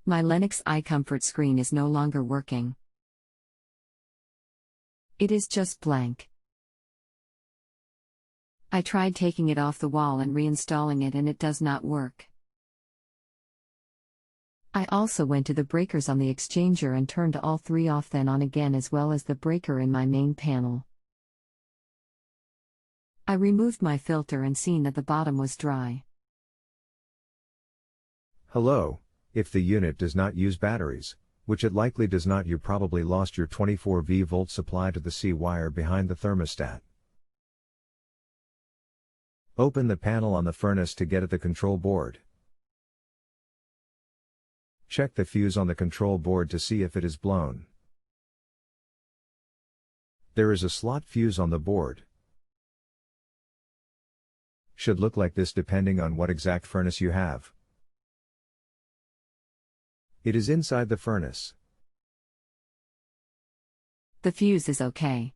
My Lennox icomfort screen is no longer working. It is just blank. I tried taking it off the wall and reinstalling it and it does not work. I also went to the breakers on the exchanger and turned all three off then on again as well as the breaker in my main panel. I removed my filter and seen that the bottom was dry. Hello, if the unit does not use batteries, which it likely does not, you probably lost your 24V supply to the C wire behind the thermostat. Open the panel on the furnace to get at the control board. Check the fuse on the control board to see if it is blown. There is a slot fuse on the board. Should look like this depending on what exact furnace you have. It is inside the furnace. The fuse is okay.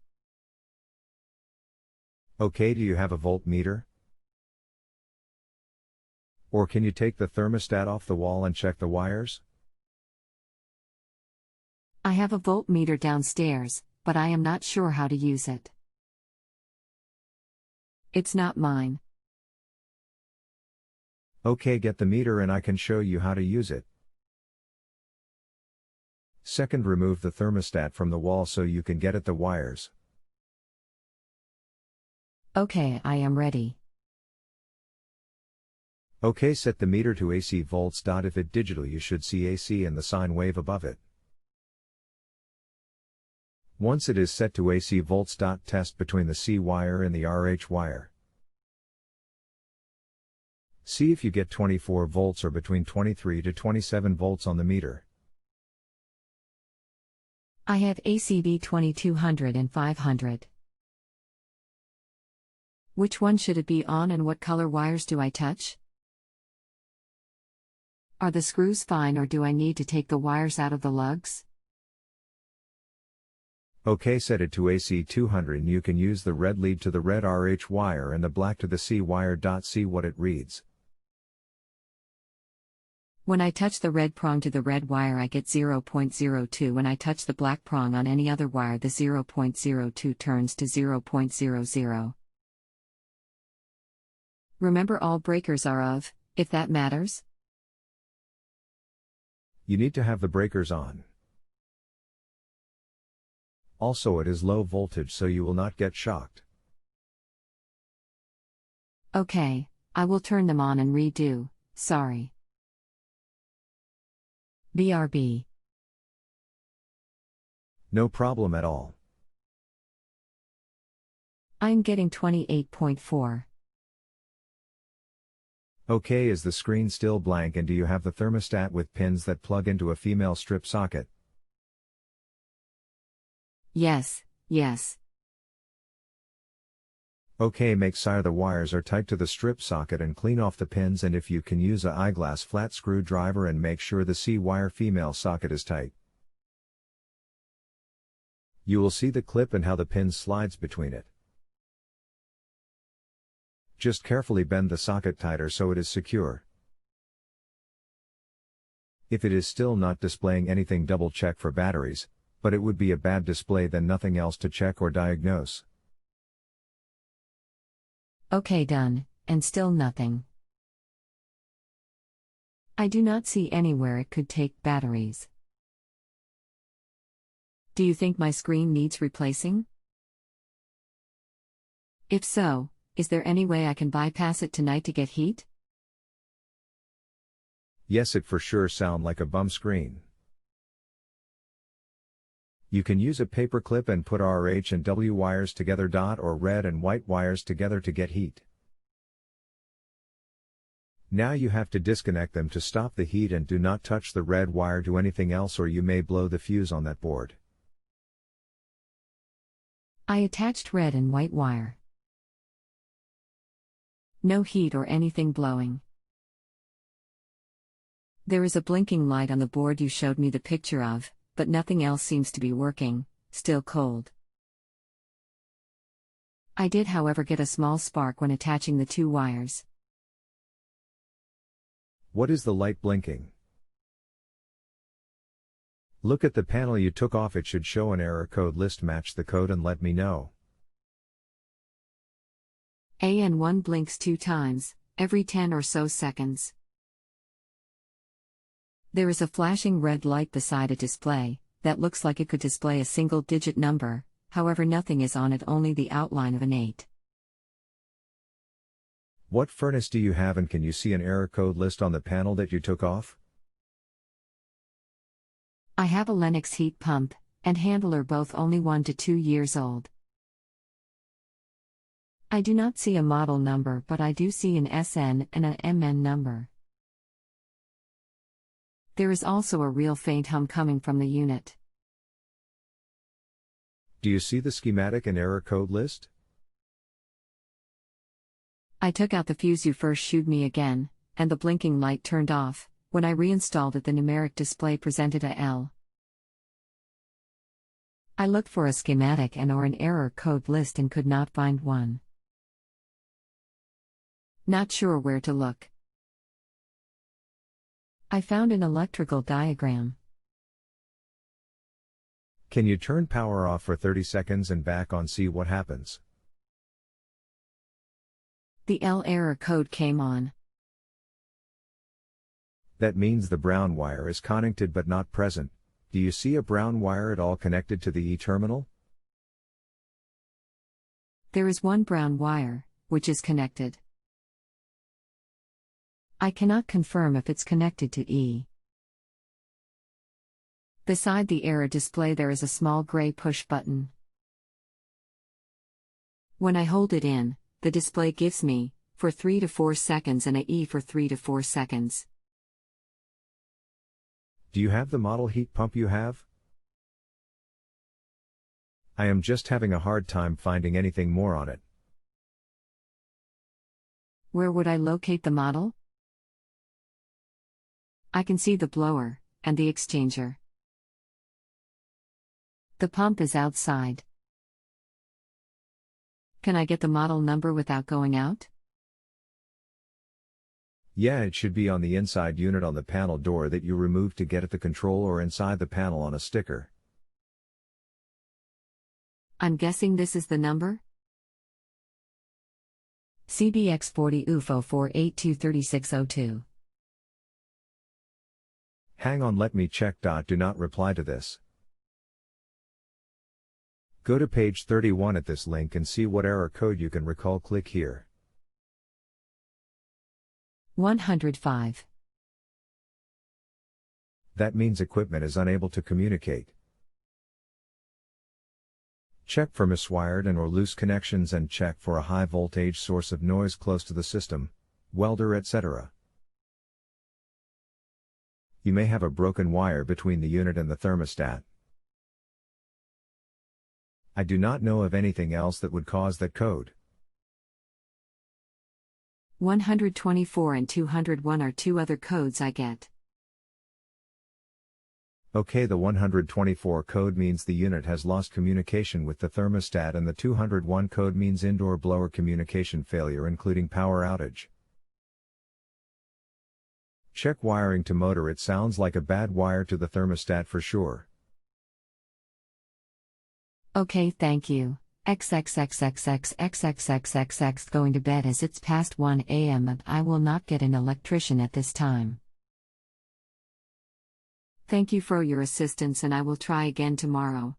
Okay, do you have a voltmeter? Or can you take the thermostat off the wall and check the wires? I have a voltmeter downstairs, but I am not sure how to use it. It's not mine. Okay, get the meter and I can show you how to use it. Second, remove the thermostat from the wall so you can get at the wires. Okay, I am ready. Okay, set the meter to AC volts. If it digital, you should see AC and the sine wave above it. Once it is set to AC volts, test between the C wire and the RH wire. See if you get 24 volts or between 23 to 27 volts on the meter. I have ACV 2200 and 500. Which one should it be on and what color wires do I touch? Are the screws fine or do I need to take the wires out of the lugs? Okay, set it to AC 200 and you can use the red lead to the red RH wire and the black to the C wire. See what it reads. When I touch the red prong to the red wire I get 0.02. When I touch the black prong on any other wire the 0.02 turns to 0.00. Remember, all breakers are of, if that matters. You need to have the breakers on. Also, it is low voltage so you will not get shocked. Okay, I will turn them on and redo, sorry. BRB. No problem at all. I'm getting 28.4. Okay, is the screen still blank and do you have the thermostat with pins that plug into a female strip socket? Yes, yes. Okay, make sure the wires are tight to the strip socket and clean off the pins, and if you can use a eyeglass flat screwdriver and make sure the C wire female socket is tight. You will see the clip and how the pin slides between it. Just carefully bend the socket tighter so it is secure. If it is still not displaying anything, double check for batteries, but it would be a bad display, then nothing else to check or diagnose. Okay, done, and still nothing. I do not see anywhere it could take batteries. Do you think my screen needs replacing? If so, is there any way I can bypass it tonight to get heat? Yes, it for sure sound like a bum screen. You can use a paper clip and put RH and W wires together, or red and white wires together to get heat. Now you have to disconnect them to stop the heat, and do not touch the red wire to anything else or you may blow the fuse on that board. I attached red and white wire. No heat or anything blowing. There is a blinking light on the board you showed me the picture of, but nothing else seems to be working, still cold. I did, however, get a small spark when attaching the two wires. What is the light blinking? Look at the panel you took off. It should show an error code list. Match the code and let me know. AN1 blinks 2 times, every 10 or so seconds. There is a flashing red light beside a display that looks like it could display a single-digit number, however nothing is on it, only the outline of an 8. What furnace do you have, and can you see an error code list on the panel that you took off? I have a Lennox heat pump and handler, both only 1 to 2 years old. I do not see a model number, but I do see an SN and an MN number. There is also a real faint hum coming from the unit. Do you see the schematic and error code list? I took out the fuse you first showed me again, and the blinking light turned off. When I reinstalled it, the numeric display presented a L. I looked for a schematic and or an error code list and could not find one. Not sure where to look. I found an electrical diagram. Can you turn power off for 30 seconds and back on, see what happens? The L error code came on. That means the brown wire is connected but not present. Do you see a brown wire at all connected to the E terminal? There is one brown wire, which is connected. I cannot confirm if it's connected to E. Beside the error display there is a small gray push button. When I hold it in, the display gives me, for 3 to 4 seconds and a E for 3 to 4 seconds. Do you have the model heat pump you have? I am just having a hard time finding anything more on it. Where would I locate the model? I can see the blower and the exchanger. The pump is outside. Can I get the model number without going out? Yeah, it should be on the inside unit on the panel door that you removed to get at the control, or inside the panel on a sticker. I'm guessing this is the number? CBX40 UFO 4823602. Hang on, let me check. Do not reply to this. Go to page 31 at this link and see what error code you can recall. Click here. 105. That means equipment is unable to communicate. Check for miswired and or loose connections, and check for a high voltage source of noise close to the system, welder, etc. You may have a broken wire between the unit and the thermostat. I do not know of anything else that would cause that code. 124 and 201 are 2 other codes I get. Okay, the 124 code means the unit has lost communication with the thermostat, and the 201 code means indoor blower communication failure, including power outage. Check wiring to motor. It sounds like a bad wire to the thermostat for sure. Okay, thank you. XXXXXXXXXX going to bed as it's past 1 a.m. and I will not get an electrician at this time. Thank you for your assistance, and I will try again tomorrow.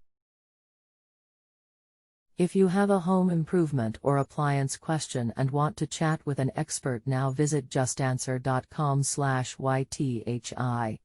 If you have a home improvement or appliance question and want to chat with an expert now, visit justanswer.com/YTHI.